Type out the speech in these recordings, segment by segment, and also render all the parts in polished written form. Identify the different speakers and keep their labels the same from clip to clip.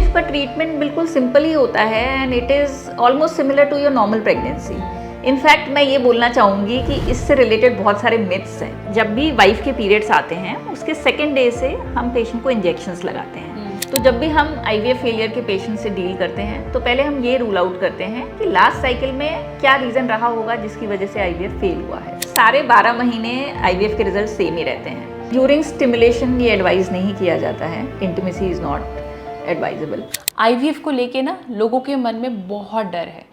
Speaker 1: IVF का treatment बिल्कुल simple ही होता है and it is almost similar to your normal pregnancy. In fact मैं ये बोलना चाहूँगी कि इससे रिलेटेड बहुत सारे मिथ्स हैं। जब भी वाइफ के पीरियड्स आते हैं उसके सेकेंड डे से हम पेशेंट को इंजेक्शंस लगाते हैं। तो जब भी हम आईवीएफ फेलियर के पेशेंट से डील करते हैं तो पहले हम ये रूल आउट करते हैं कि लास्ट साइकिल में क्या रीज़न रहा होगा जिसकी वजह से आईवीएफ फेल हुआ है। सारे 12 महीने आईवीएफ के रिजल्ट सेम ही रहते हैं। ड्यूरिंग स्टिमुलेशन ये एडवाइस नहीं किया जाता है, intimacy is not advisable.
Speaker 2: IVF को लेके ना लोगों के मन में बहुत डर है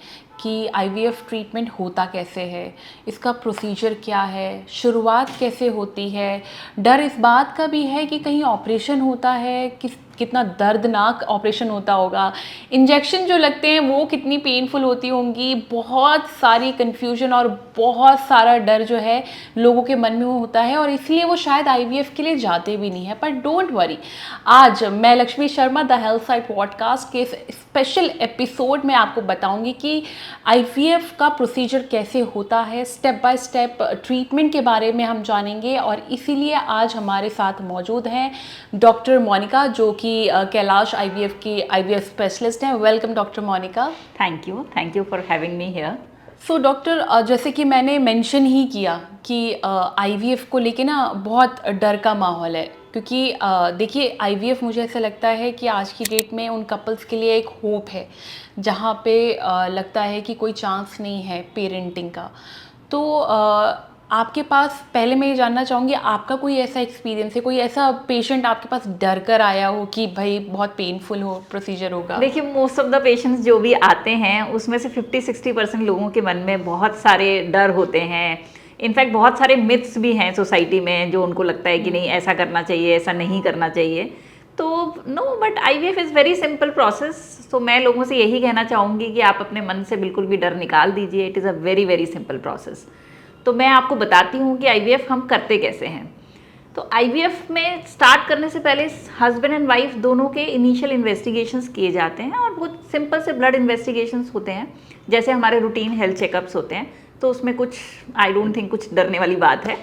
Speaker 2: कि आईवीएफ ट्रीटमेंट होता कैसे है, इसका प्रोसीजर क्या है, शुरुआत कैसे होती है। डर इस बात का भी है कि कहीं ऑपरेशन होता है, कितना दर्दनाक ऑपरेशन होता होगा, इंजेक्शन जो लगते हैं वो कितनी पेनफुल होती होंगी। बहुत सारी कन्फ्यूजन और बहुत सारा डर जो है लोगों के मन में वो होता है और इसलिए वो शायद आईवीएफ के लिए जाते भी नहीं है। पर डोंट वरी, आज मैं Lakshmi Sharma the health site podcast के स्पेशल एपिसोड में आपको बताऊंगी कि आईवीएफ का प्रोसीजर कैसे होता है, स्टेप बाय स्टेप ट्रीटमेंट के बारे में हम जानेंगे। और इसीलिए आज हमारे साथ मौजूद हैं डॉक्टर मोनिका, जो कि कैलाश आईवीएफ की आईवीएफ स्पेशलिस्ट हैं। Welcome doctor Monika.
Speaker 1: Thank you for having me here.
Speaker 2: So doctor, जैसे कि मैंने मेंशन ही किया कि आईवीएफ को लेके ना बहुत डर का माहौल है, क्योंकि देखिए आईवीएफ मुझे ऐसा लगता है कि आज की डेट में उन कपल्स के लिए एक होप है जहाँ पे लगता है कि कोई चांस नहीं है पेरेंटिंग का। तो आपके पास, पहले मैं ये जानना चाहूँगी, आपका कोई ऐसा एक्सपीरियंस है, कोई ऐसा पेशेंट आपके पास डर कर आया हो कि भाई बहुत पेनफुल हो प्रोसीजर होगा?
Speaker 1: देखिए, मोस्ट ऑफ द पेशेंट्स जो भी आते हैं उसमें से 50-60% लोगों के मन में बहुत सारे डर होते हैं। इनफैक्ट बहुत सारे मिथ्स भी हैं सोसाइटी में जो उनको लगता है कि नहीं ऐसा करना चाहिए, ऐसा नहीं करना चाहिए। तो no, but IVF is very simple process. तो मैं लोगों से यही कहना चाहूँगी कि आप अपने मन से बिल्कुल भी डर निकाल दीजिए। It is a very very simple process. तो मैं आपको बताती हूँ कि आईवीएफ हम करते कैसे हैं। तो आईवीएफ में स्टार्ट करने से पहले हस्बैंड एंड वाइफ दोनों के इनिशियल इन्वेस्टिगेशंस किए जाते हैं और बहुत सिंपल से ब्लड इन्वेस्टिगेशंस होते हैं, जैसे हमारे रूटीन हेल्थ चेकअप्स होते हैं। तो उसमें कुछ, आई डोंट थिंक कुछ डरने वाली बात है।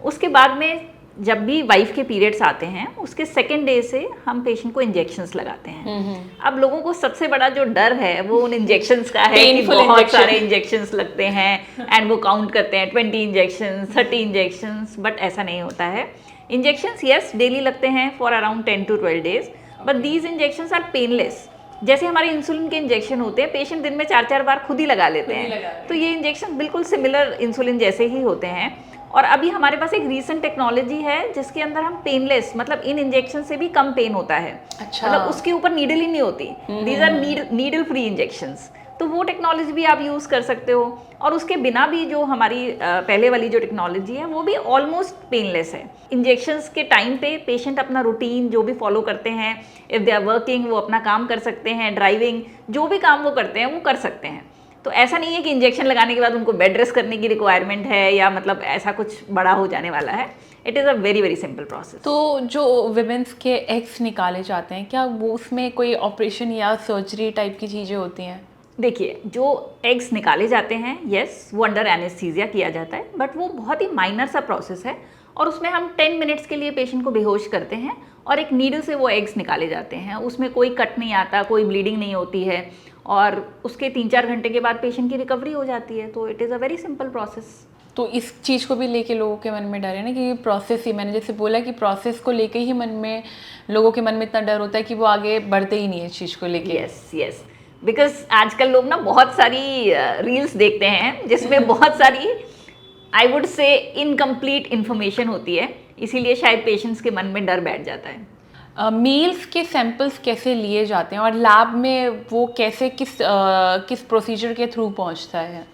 Speaker 1: उसके बाद में जब भी वाइफ के पीरियड्स आते हैं उसके सेकेंड डे से हम पेशेंट को इंजेक्शंस लगाते हैं। अब लोगों को सबसे बड़ा जो डर है वो उन इंजेक्शंस का है कि बहुत सारे इंजेक्शंस लगते हैं एंड वो काउंट करते हैं 20 इंजेक्शंस, 30 इंजेक्शंस। बट ऐसा नहीं होता है। इंजेक्शंस यस डेली लगते हैं for around 10 to 12 days, but these injections are painless. जैसे हमारे इंसुलिन के इंजेक्शन होते हैं, पेशेंट दिन में 4-4 बार खुद ही लगा लेते हैं। तो ये इंजेक्शन बिल्कुल सिमिलर इंसुलिन जैसे ही होते हैं। और अभी हमारे पास एक रीसेंट टेक्नोलॉजी है जिसके अंदर हम पेनलेस, मतलब इन इंजेक्शन से भी कम पेन होता है।
Speaker 2: अच्छा।
Speaker 1: मतलब उसके ऊपर नीडल ही नहीं होती। These are needle free injections. तो वो टेक्नोलॉजी भी आप यूज़ कर सकते हो। और उसके बिना भी जो हमारी पहले वाली जो टेक्नोलॉजी है वो भी ऑलमोस्ट पेनलेस है। इंजेक्शंस के टाइम पे पेशेंट अपना रूटीन जो भी फॉलो करते हैं, इफ़ दे आर वर्किंग वो अपना काम कर सकते हैं, ड्राइविंग, जो भी काम वो करते हैं वो कर सकते हैं। तो ऐसा नहीं है कि इंजेक्शन लगाने के बाद उनको बेड रेस्ट करने की रिक्वायरमेंट है या मतलब ऐसा कुछ बड़ा हो जाने वाला है। It is a very very simple process.
Speaker 2: तो जो वुमेन्स के एग्स निकाले जाते हैं, क्या वो उसमें कोई ऑपरेशन या सर्जरी टाइप की चीज़ें होती हैं?
Speaker 1: देखिए, जो एग्स निकाले जाते हैं यस वो अंडर एनेस्थीसिया किया जाता है, बट वो बहुत ही माइनर सा प्रोसेस है और उसमें हम 10 मिनट्स के लिए पेशेंट को बेहोश करते हैं और एक नीडल से वो एग्स निकाले जाते हैं। उसमें कोई कट नहीं आता, कोई ब्लीडिंग नहीं होती है और उसके 3-4 घंटे के बाद पेशेंट की रिकवरी हो जाती है। तो it is a very simple process.
Speaker 2: तो इस चीज़ को भी लेके लोगों के मन में डर है ना कि प्रोसेस ही, मैंने जैसे बोला कि प्रोसेस को लेके ही मन में, लोगों के मन में इतना डर होता है कि वो आगे बढ़ते ही नहीं है इस चीज़ को लेके।
Speaker 1: यस बिकॉज आजकल लोग ना बहुत सारी रील्स देखते हैं जिसमें बहुत सारी I would say incomplete information होती है, इसीलिए शायद पेशेंट्स के मन में डर बैठ जाता है।
Speaker 2: मेल्स के सैंपल्स कैसे लिए जाते हैं और लैब में वो कैसे किस प्रोसीजर के थ्रू पहुंचता है?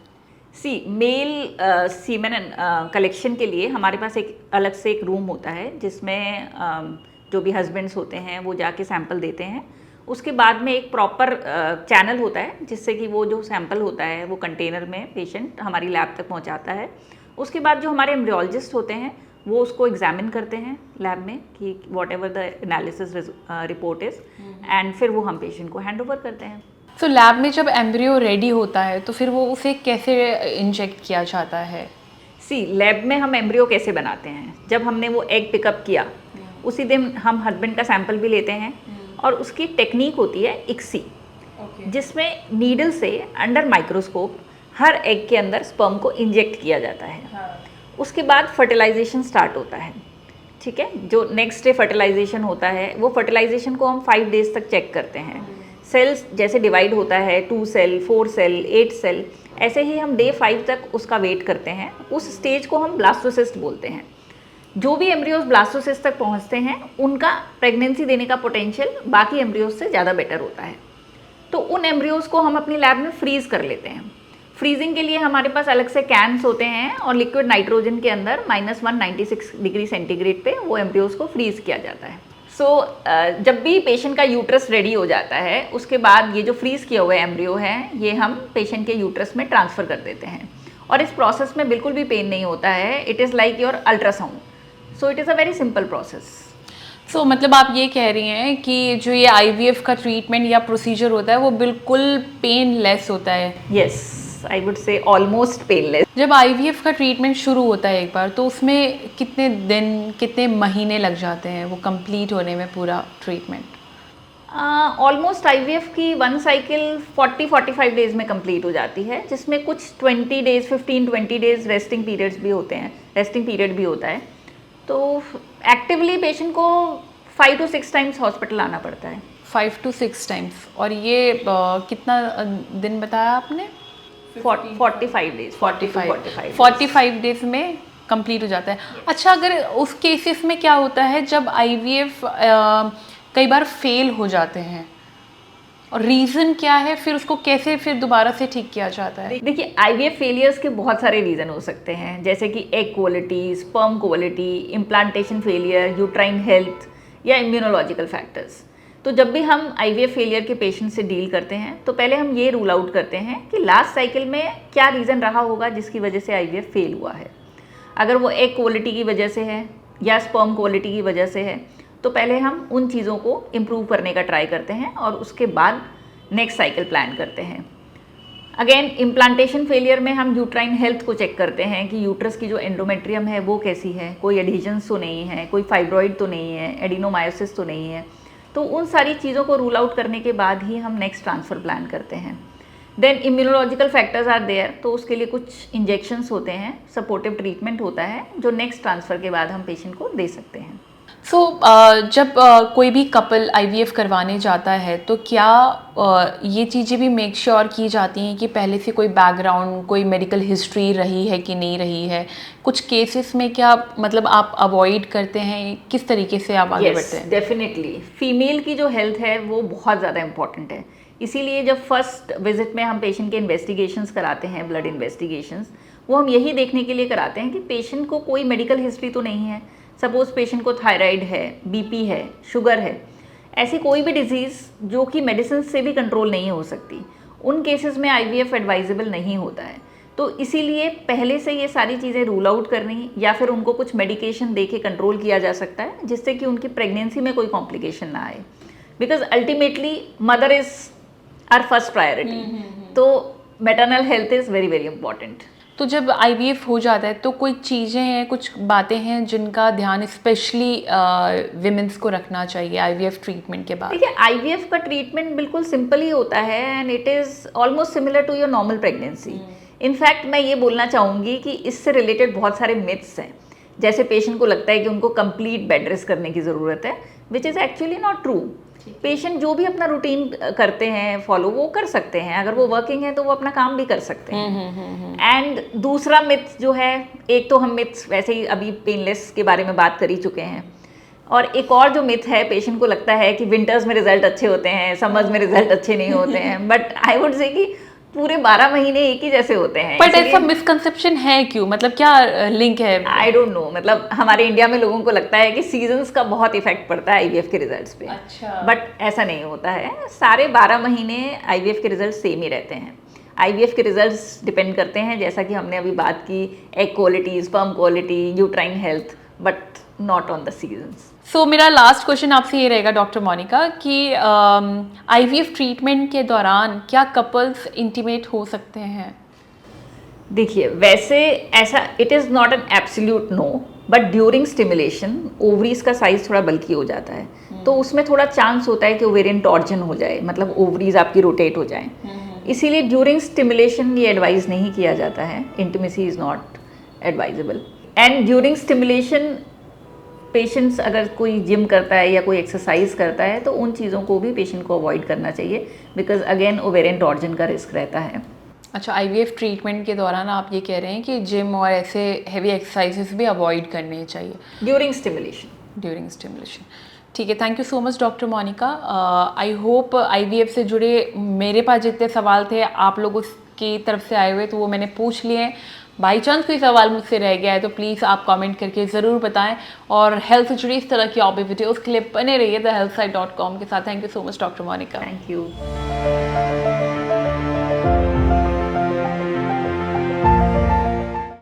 Speaker 1: मेल सीमेन कलेक्शन के लिए हमारे पास एक अलग से एक रूम होता है जिसमें जो भी हस्बैंड्स होते हैं वो जाके सैंपल देते हैं। उसके बाद में एक प्रॉपर चैनल होता है जिससे कि वो जो सैंपल होता है वो कंटेनर में पेशेंट हमारी लैब तक पहुंचाता है। उसके बाद जो हमारे एम्ब्रियोलॉजिस्ट होते हैं वो उसको एग्जामिन करते हैं लैब में कि what ever the analysis report is, and फिर वो हम पेशेंट को हैंड ओवर करते हैं।
Speaker 2: तो लैब में जब एम्ब्रियो रेडी होता है तो फिर वो उसे कैसे इंजेक्ट किया जाता है?
Speaker 1: लैब में हम एम्ब्रियो कैसे बनाते हैं, जब हमने वो एग पिकअप किया उसी दिन हम हस्बैंड का सैंपल भी लेते हैं और उसकी टेक्निक होती है इक्सी, जिसमें नीडल से अंडर माइक्रोस्कोप हर एग के अंदर स्पर्म को इंजेक्ट किया जाता है। उसके बाद फर्टिलाइजेशन स्टार्ट होता है, ठीक है। जो नेक्स्ट डे फर्टिलाइजेशन होता है, वो फर्टिलाइजेशन को हम 5 डेज तक चेक करते हैं। सेल्स जैसे डिवाइड होता है 2 सेल, 4 सेल, 8 सेल, ऐसे ही हम डे 5 तक उसका वेट करते हैं। उस स्टेज को हम ब्लास्टोसिस्ट बोलते हैं। जो भी एम्ब्रियोज ब्लास्टोसिस्ट तक पहुंचते हैं, उनका प्रेगनेंसी देने का पोटेंशियल बाकी एम्ब्रियोज से ज़्यादा बेटर होता है। तो उन एम्ब्रियोज को हम अपनी लैब में फ्रीज कर लेते हैं। फ्रीजिंग के लिए हमारे पास अलग से कैन्स होते हैं और लिक्विड नाइट्रोजन के अंदर -196 डिग्री सेंटीग्रेड पे वो एम्ब्रियोज को फ्रीज किया जाता है। जब भी पेशेंट का यूट्रस रेडी हो जाता है, उसके बाद ये जो फ्रीज किया हुआ एम्ब्रियो है, ये हम पेशेंट के यूट्रस में ट्रांसफ़र कर देते हैं। और इस प्रोसेस में बिल्कुल भी पेन नहीं होता है। It is like your ultrasound. So it is a very simple process.
Speaker 2: So मतलब आप ये कह रही हैं कि जो ये IVF का ट्रीटमेंट या प्रोसीजर होता है वो बिल्कुल पेनलेस होता है?
Speaker 1: Yes, I would say almost painless.
Speaker 2: जब IVF का ट्रीटमेंट शुरू होता है एक बार, तो उसमें कितने दिन, कितने महीने लग जाते हैं वो कंप्लीट होने में, पूरा ट्रीटमेंट?
Speaker 1: ऑलमोस्ट IVF की 1 साइकिल 40-45 डेज में कंप्लीट हो जाती है, जिसमें कुछ 20 डेज, 15-20 डेज रेस्टिंग पीरियड्स भी होते हैं, रेस्टिंग पीरियड भी होता है। तो एक्टिवली पेशेंट को 5 to 6 टाइम्स हॉस्पिटल आना पड़ता है।
Speaker 2: 5 to 6 टाइम्स। और ये कितना दिन बताया आपने?
Speaker 1: 45 डेज।
Speaker 2: 45 डेज में कंप्लीट हो जाता है। अच्छा, अगर उस केसेस में क्या होता है जब IVF कई बार फेल हो जाते हैं, और रीज़न क्या है, फिर उसको कैसे फिर दोबारा से ठीक किया जाता है?
Speaker 1: देखिए, IVF फेलियर्स के बहुत सारे रीज़न हो सकते हैं, जैसे कि egg quality, sperm quality, implantation failure, uterine health या इम्यूनोलॉजिकल फैक्टर्स। तो जब भी हम IVF फेलियर के पेशेंट से डील करते हैं, तो पहले हम ये रूल आउट करते हैं कि लास्ट साइकिल में क्या रीज़न रहा होगा जिसकी वजह से IVF फेल हुआ है। अगर वो एग क्वालिटी की वजह से है या स्पर्म क्वालिटी की वजह से है, तो पहले हम उन चीज़ों को इम्प्रूव करने का ट्राई करते हैं और उसके बाद नेक्स्ट साइकिल प्लान करते हैं। अगेन, इम्प्लांटेशन फेलियर में हम यूट्राइन हेल्थ को चेक करते हैं कि यूट्रस की जो एंडोमेट्रियम है वो कैसी है, कोई एडिशंस तो नहीं है, कोई फाइब्रॉइड तो नहीं है, एडिनोमायोसिस तो नहीं है। तो उन सारी चीज़ों को रूल आउट करने के बाद ही हम नेक्स्ट ट्रांसफ़र प्लान करते हैं। Then immunological factors are there, तो उसके लिए कुछ इंजेक्शंस होते हैं, सपोर्टिव ट्रीटमेंट होता है, जो नेक्स्ट ट्रांसफ़र के बाद हम पेशेंट को दे सकते हैं।
Speaker 2: जब कोई भी कपल IVF करवाने जाता है, तो क्या ये चीज़ें भी मेक श्योर की जाती हैं कि पहले से कोई बैकग्राउंड, कोई मेडिकल हिस्ट्री रही है कि नहीं रही है? कुछ केसेस में क्या मतलब आप अवॉइड करते हैं, किस तरीके से आप आगे बढ़ते हैं?
Speaker 1: डेफिनेटली फीमेल की जो हेल्थ है वो बहुत ज़्यादा इंपॉर्टेंट है। इसीलिए जब फर्स्ट विजिट में हम पेशेंट के इन्वेस्टिगेशंस कराते हैं, ब्लड इन्वेस्टिगेशंस, वो हम यही देखने के लिए कराते हैं कि पेशेंट को कोई मेडिकल हिस्ट्री तो नहीं है। सपोज़ पेशेंट को थायराइड है, BP है, शुगर है, ऐसी कोई भी डिजीज़ जो कि मेडिसिन से भी कंट्रोल नहीं हो सकती, उन केसेस में IVF एडवाइजेबल नहीं होता है। तो इसीलिए पहले से ये सारी चीज़ें रूल आउट करनी, या फिर उनको कुछ मेडिकेशन दे के कंट्रोल किया जा सकता है, जिससे कि उनकी प्रेगनेंसी में कोई कॉम्प्लिकेशन ना आए। Because ultimately mother is our first priority. तो maternal health is very very important.
Speaker 2: तो जब IVF हो जाता है, तो कोई चीज़ें हैं, कुछ बातें हैं जिनका ध्यान स्पेशली विमेंस को रखना चाहिए IVF ट्रीटमेंट के बाद?
Speaker 1: देखिए, IVF का ट्रीटमेंट बिल्कुल सिंपल ही होता है and it is almost similar to your normal pregnancy. In fact मैं ये बोलना चाहूँगी कि इससे रिलेटेड बहुत सारे मिथ्स हैं। जैसे पेशेंट को लगता है कि उनको कंप्लीट बेड रेस्ट करने की ज़रूरत है, which is actually not true. Patient जो भी अपना रूटीन करते हैं फॉलो, वो कर सकते हैं। अगर वो वर्किंग है तो वो अपना काम भी कर सकते हैं। एंड दूसरा मिथ जो है, एक तो हम मिथ्स वैसे ही अभी पेनलेस के बारे में बात कर ही चुके हैं, और एक और जो मिथ है, पेशेंट को लगता है कि विंटर्स में रिजल्ट अच्छे होते हैं, समर्स में रिजल्ट अच्छे नहीं होते हैं। बट आई वुड से कि पूरे 12 महीने एक ही जैसे होते हैं।
Speaker 2: बट ऐसा मिसकंसेप्शन है क्यों? मतलब क्या लिंक है?
Speaker 1: I don't know. मतलब हमारे इंडिया में लोगों को लगता है कि सीजन्स का बहुत इफेक्ट पड़ता है IVF के रिजल्ट्स पे।
Speaker 2: अच्छा।
Speaker 1: बट ऐसा नहीं होता है। सारे 12 महीने IVF के रिजल्ट सेम ही रहते हैं। IVF के रिजल्ट्स डिपेंड करते हैं, जैसा कि हमने अभी बात की, egg quality, sperm quality, uterine health, but not on the seasons.
Speaker 2: So मेरा लास्ट क्वेश्चन आपसे ये रहेगा डॉक्टर मोनिका कि IVF ट्रीटमेंट के दौरान क्या कपल्स इंटीमेट हो सकते हैं?
Speaker 1: देखिए, वैसे ऐसा it is not an absolute no, but during stimulation ovaries का साइज थोड़ा बल्की हो जाता है। तो उसमें थोड़ा चांस होता है कि ओवेरियन टॉर्जन हो जाए, मतलब ओवरीज आपकी रोटेट हो जाए। इसीलिए ड्यूरिंग स्टिमुलेशन ये एडवाइज नहीं किया जाता है, intimacy is not advisable. And during stimulation patients अगर कोई जिम करता है या कोई एक्सरसाइज करता है तो उन चीज़ों को भी पेशेंट को अवॉइड करना चाहिए, बिकॉज अगेन ओवेरियन टॉर्जन का रिस्क रहता है।
Speaker 2: अच्छा, आईवीएफ ट्रीटमेंट के दौरान आप ये कह रहे हैं कि जिम और ऐसे हेवी एक्सरसाइजेस भी अवॉइड करने चाहिए
Speaker 1: ड्यूरिंग स्टिमुलेशन।
Speaker 2: ठीक है, thank you so much doctor Monika. I hope IVF से जुड़े मेरे पास जितने सवाल थे आप लोगों की तरफ से आए हुए तो वो मैंने पूछ लिए हैं। बाई चांस कोई सवाल मुझसे रह गया है तो प्लीज़ आप कमेंट करके ज़रूर बताएं, और हेल्थ से जुड़ी इस तरह की और भी वीडियोज़ के लिए बने रहिए thehealthsite.com के साथ। Thank you so much doctor Monika.
Speaker 1: Thank you.